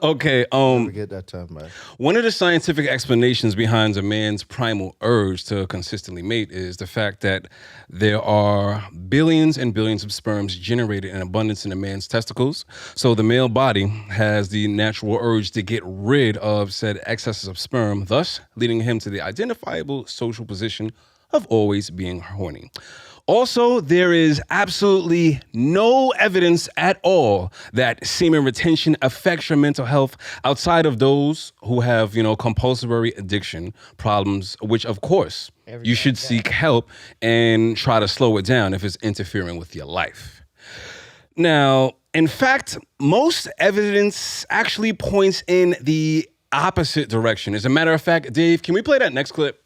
Okay,
Forget that time back.
one of the scientific explanations behind a man's primal urge to consistently mate is the fact that there are billions and billions of sperms generated in abundance in a man's testicles. So the male body has the natural urge to get rid of said excesses of sperm, thus leading him to the identifiable social position of always being horny. Also, there is absolutely no evidence at all that semen retention affects your mental health outside of those who have, compulsory addiction problems, which of course you should seek help and try to slow it down if it's interfering with your life. Now, in fact, most evidence actually points in the opposite direction. As a matter of fact, Dave, can we play that next clip?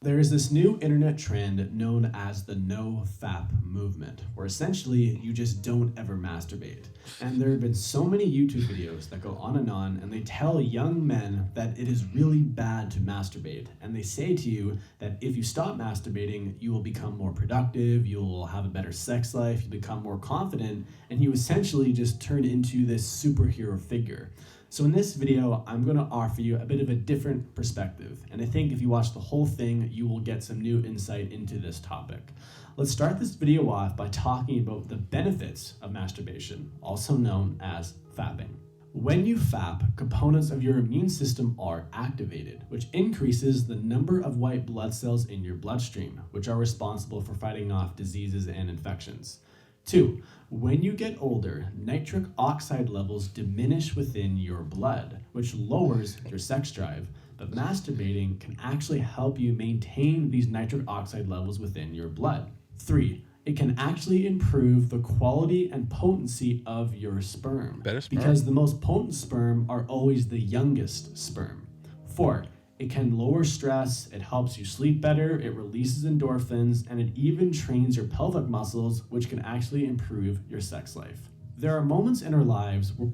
There is this new internet trend known as the no-fap movement, where essentially you just don't ever masturbate. And there have been so many YouTube videos that go on, and they tell young men that it is really bad to masturbate. And they say to you that if you stop masturbating, you will become more productive, you'll have a better sex life, you become more confident, and you essentially just turn into this superhero figure. So in this video, I'm going to offer you a bit of a different perspective, and I think if you watch the whole thing, you will get some new insight into this topic. Let's start this video off by talking about the benefits of masturbation, also known as fapping. When you fap, components of your immune system are activated, which increases the number of white blood cells in your bloodstream, which are responsible for fighting off diseases and infections. 2. When you get older, nitric oxide levels diminish within your blood, which lowers your sex drive, but masturbating can actually help you maintain these nitric oxide levels within your blood. 3. It can actually improve the quality and potency of your sperm.
Better sperm.
Because the most potent sperm are always the youngest sperm. 4. It can lower stress, it helps you sleep better, it releases endorphins, and it even trains your pelvic muscles, which can actually improve your sex life. There are moments in our lives where...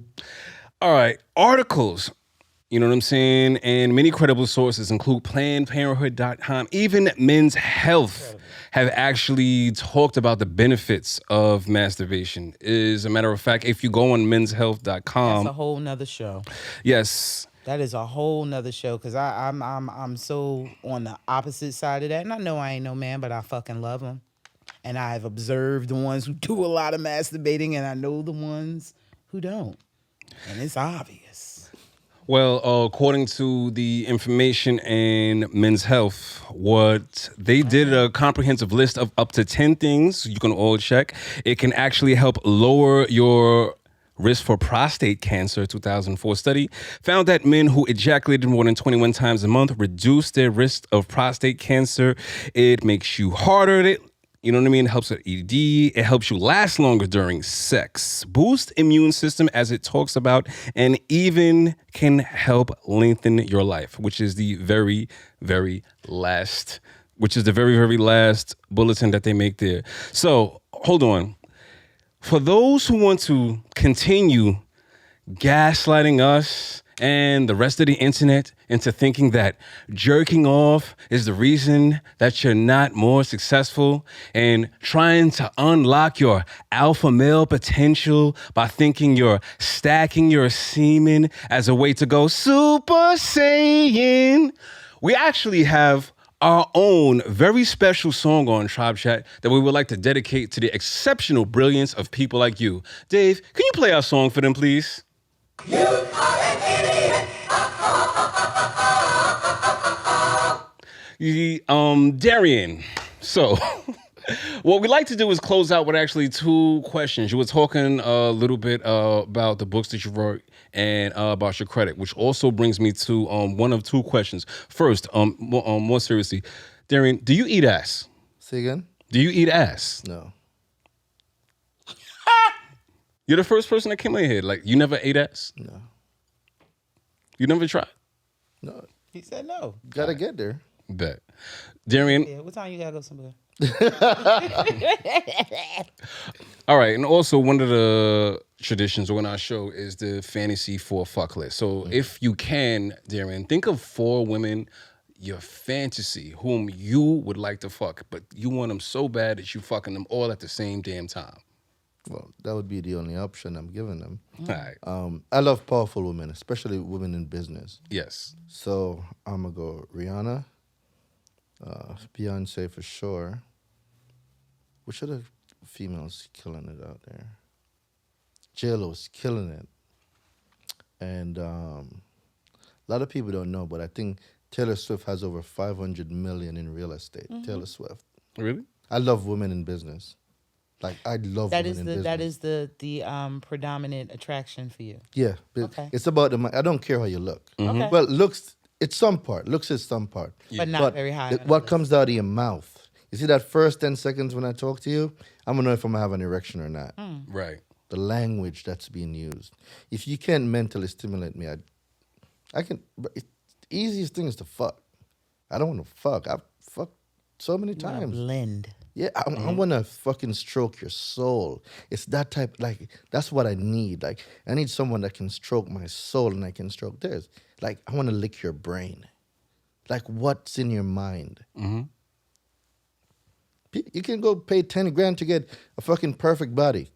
All right, articles, you know what I'm saying? And many credible sources include PlannedParenthood.com, even Men's Health have actually talked about the benefits of masturbation. As a matter of fact, if you go on menshealth.com...
That's a whole nother show.
Yes.
That is a whole nother show because I'm so on the opposite side of that, and I know I ain't no man, but I fucking love them, and I've observed the ones who do a lot of masturbating, and I know the ones who don't, and it's obvious.
Well, according to the information in Men's Health, what they did a comprehensive list of up to 10 things you can all check. It can actually help lower your risk for prostate cancer. 2004 study found that men who ejaculated more than 21 times a month reduced their risk of prostate cancer. It makes you harder. You know what I mean? It helps with ED. It helps you last longer during sex. Boost immune system, as it talks about, and even can help lengthen your life, which is the very, very last bulletin that they make there. So hold on. For those who want to continue gaslighting us and the rest of the internet into thinking that jerking off is the reason that you're not more successful, and trying to unlock your alpha male potential by thinking you're stacking your semen as a way to go Super Saiyan, we actually have our own very special song on Tribechat that we would like to dedicate to the exceptional brilliance of people like you. Dave, can you play our song for them, please? Darein. So, what we like to do is close out with actually two questions. You were talking a little bit about the books that you wrote and about your credit, which also brings me to one of two questions. First, more seriously, Darein, do you eat ass?
Say again?
Do you eat ass?
No.
You're the first person that came in here. Like, you never ate ass?
No.
You never tried?
No.
He said no.
Gotta get there.
Bet. Darian.
Yeah, what time you gotta go somewhere?
All right, and also one of the traditions on our show is the fantasy for fuck list. So if you can, Darian, think of 4 women, your fantasy, whom you would like to fuck, but you want them so bad that you fucking them all at the same damn time.
Well, that would be the only option I'm giving them.
All right.
I love powerful women, especially women in business.
Yes.
So I'm gonna go Rihanna, Beyonce for sure. Which other females killing it out there? J-Lo's killing it. And a lot of people don't know, but I think Taylor Swift has over 500 million in real estate. Taylor Swift.
Really?
I love women in business. Like, I love women in business.
That is the predominant attraction for you.
Yeah.
Okay.
It's about the money. I don't care how you look.
Okay.
Well, looks, it's some part. Looks is some part.
But not very high.
What comes out of your mouth? You see that first 10 seconds when I talk to you? I'm going to know if I'm going to have an erection or not.
Right.
The language that's being used. If you can't mentally stimulate me, I can. But the easiest thing is to fuck. I don't want to fuck. I've fucked so many times.
Blend.
Yeah, I want to fucking stroke your soul. It's that type, like, that's what I need. Like, I need someone that can stroke my soul and I can stroke theirs. Like, I want to lick your brain. Like, what's in your mind?
Mm-hmm.
You can go pay 10 grand to get a fucking perfect body.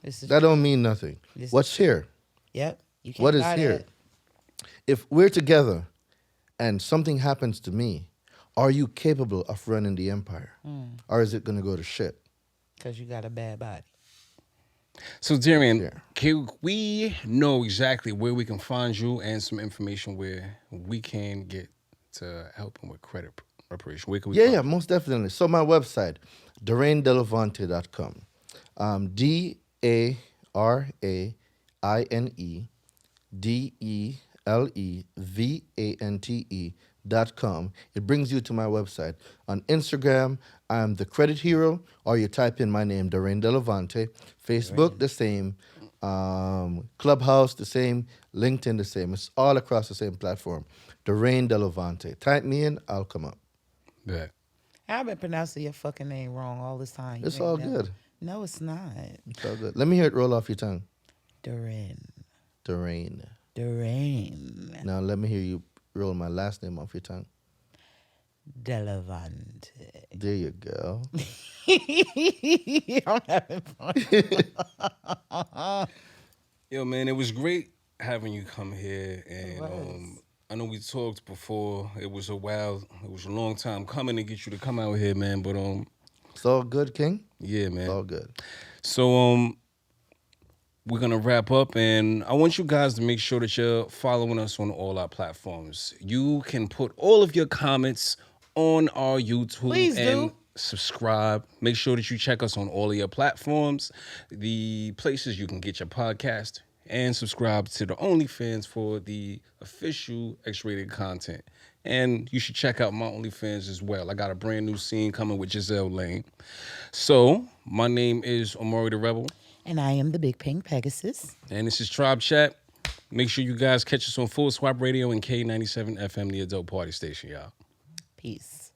That don't mean nothing. What's here?
Yep. You can't
What is
buy
here?
that.
If we're together and something happens to me, are you capable of running the empire? Or is it going to go to shit?
Because you got a bad body.
So, Darian, can we know exactly where we can find you and some information where we can get to helping with credit reparation? Where can we find
Yeah, most definitely. So my website, DareinDelavonte.com. DareineDelevante.com. It brings you to my website. On Instagram, I'm the Credit Hero, or you type in my name, Darein Delavonte. Facebook, the same. Clubhouse, the same. LinkedIn, the same. It's all across the same platform. Darein Delavonte. Type me in, I'll come up.
Yeah.
I've been pronouncing your fucking name wrong all this time. You
It's
ain't
all
never-
good.
No, it's not.
It's all good. Let me hear it roll off your tongue.
Darein.
Darein.
Darein.
Now let me hear you roll my last name off your tongue.
Delavonte.
There you go.
I'm having fun.
Yo, man, it was great having you come here, and I know we talked before. It was a while. It was a long time coming to get you to come out here, man. But
It's all good, King.
yeah,
It's
man.
all good.
So we're gonna wrap up, and I want you guys to make sure that you're following us on all our platforms. You can put all of your comments on our YouTube
Please
and
do.
subscribe. Make sure that you check us on all of your platforms, the places you can get your podcast, and subscribe to the OnlyFans for the official X-rated content. And you should check out my OnlyFans as well. I got a brand new scene coming with Giselle Lane. So my name is Omari the Rebel.
And I am the Big Pink Pegasus.
And this is Tribechat. Make sure you guys catch us on Full Swap Radio and K97 FM, the adult party station, y'all.
Peace.